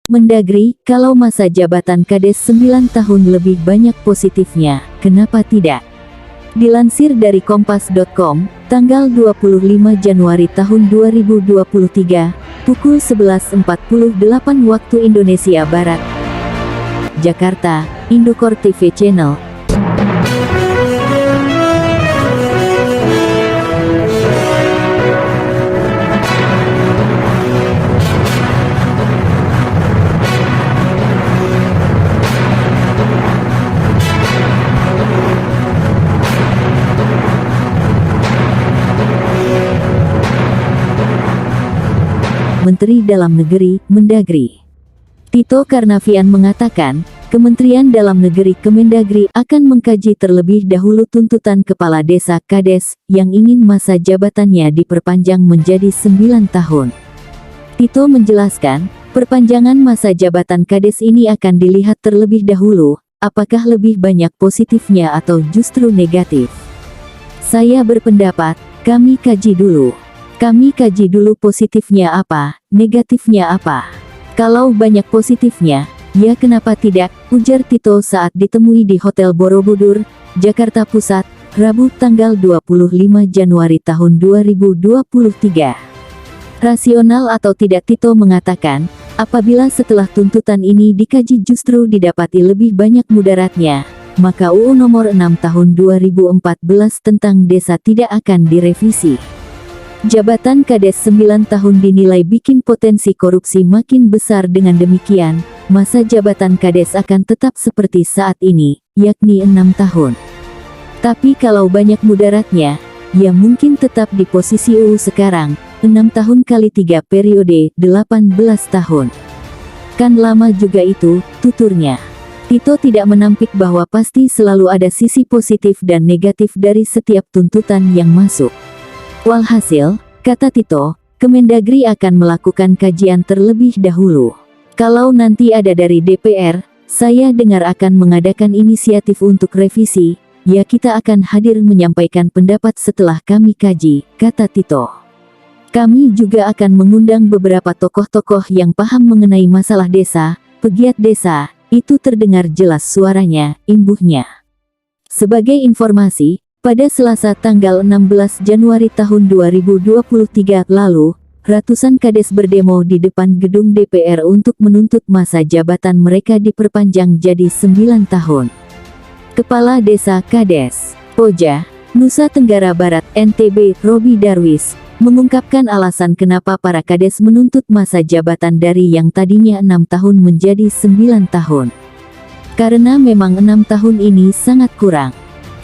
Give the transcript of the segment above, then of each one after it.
Mendagri, kalau masa jabatan Kades 9 tahun lebih banyak positifnya, kenapa tidak? Dilansir dari Kompas.com, tanggal 25 Januari tahun 2023, pukul 11.48 waktu Indonesia Barat. Jakarta, Indokor TV Channel. Menteri Dalam Negeri, Mendagri. Tito Karnavian mengatakan, Kementerian Dalam Negeri Kemendagri akan mengkaji terlebih dahulu tuntutan Kepala Desa Kades yang ingin masa jabatannya diperpanjang menjadi 9 tahun. Tito menjelaskan, perpanjangan masa jabatan Kades ini akan dilihat terlebih dahulu, apakah lebih banyak positifnya atau justru negatif. Saya berpendapat, kami kaji dulu. Kami kaji dulu positifnya apa, negatifnya apa. Kalau banyak positifnya, ya kenapa tidak, ujar Tito saat ditemui di Hotel Borobudur, Jakarta Pusat, Rabu tanggal 25 Januari tahun 2023. Rasional atau tidak, Tito mengatakan, apabila setelah tuntutan ini dikaji justru didapati lebih banyak mudaratnya, maka UU Nomor 6 Tahun 2014 tentang desa tidak akan direvisi. Jabatan Kades 9 tahun dinilai bikin potensi korupsi makin besar, dengan demikian, masa jabatan Kades akan tetap seperti saat ini, yakni 6 tahun. Tapi kalau banyak mudaratnya, ya mungkin tetap di posisi UU sekarang, 6 tahun kali 3 periode, 18 tahun. Kan lama juga itu, tuturnya. Tito tidak menampik bahwa pasti selalu ada sisi positif dan negatif dari setiap tuntutan yang masuk. Walhasil, kata Tito, Kemendagri akan melakukan kajian terlebih dahulu. Kalau nanti ada dari DPR, saya dengar akan mengadakan inisiatif untuk revisi, ya kita akan hadir menyampaikan pendapat setelah kami kaji, kata Tito. Kami juga akan mengundang beberapa tokoh-tokoh yang paham mengenai masalah desa, pegiat desa, itu terdengar jelas suaranya, imbuhnya. Sebagai informasi, pada Selasa tanggal 16 Januari tahun 2023 lalu, ratusan Kades berdemo di depan gedung DPR untuk menuntut masa jabatan mereka diperpanjang jadi 9 tahun. Kepala Desa Kades, Poja, Nusa Tenggara Barat NTB, Robi Darwis, mengungkapkan alasan kenapa para Kades menuntut masa jabatan dari yang tadinya 6 tahun menjadi 9 tahun. Karena memang 6 tahun ini sangat kurang.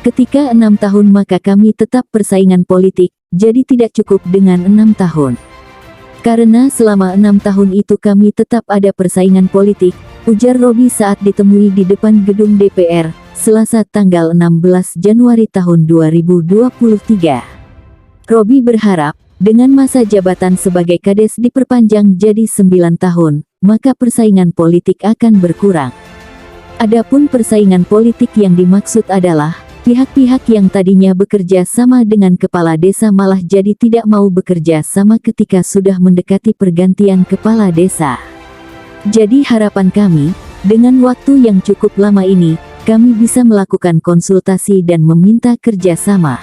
Ketika 6 tahun maka kami tetap persaingan politik, jadi tidak cukup dengan 6 tahun. Karena selama 6 tahun itu kami tetap ada persaingan politik, ujar Robi saat ditemui di depan gedung DPR, Selasa tanggal 16 Januari tahun 2023. Robi berharap, dengan masa jabatan sebagai Kades diperpanjang jadi 9 tahun, maka persaingan politik akan berkurang. Adapun persaingan politik yang dimaksud adalah, pihak-pihak yang tadinya bekerja sama dengan kepala desa malah jadi tidak mau bekerja sama ketika sudah mendekati pergantian kepala desa. Jadi harapan kami, dengan waktu yang cukup lama ini, kami bisa melakukan konsultasi dan meminta kerjasama.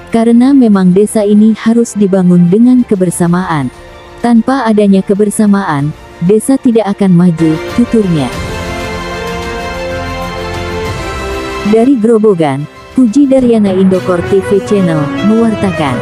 Karena memang desa ini harus dibangun dengan kebersamaan. Tanpa adanya kebersamaan, desa tidak akan maju, tuturnya. Dari Grobogan, Puji Daryana, Indokor TV Channel, mewartakan.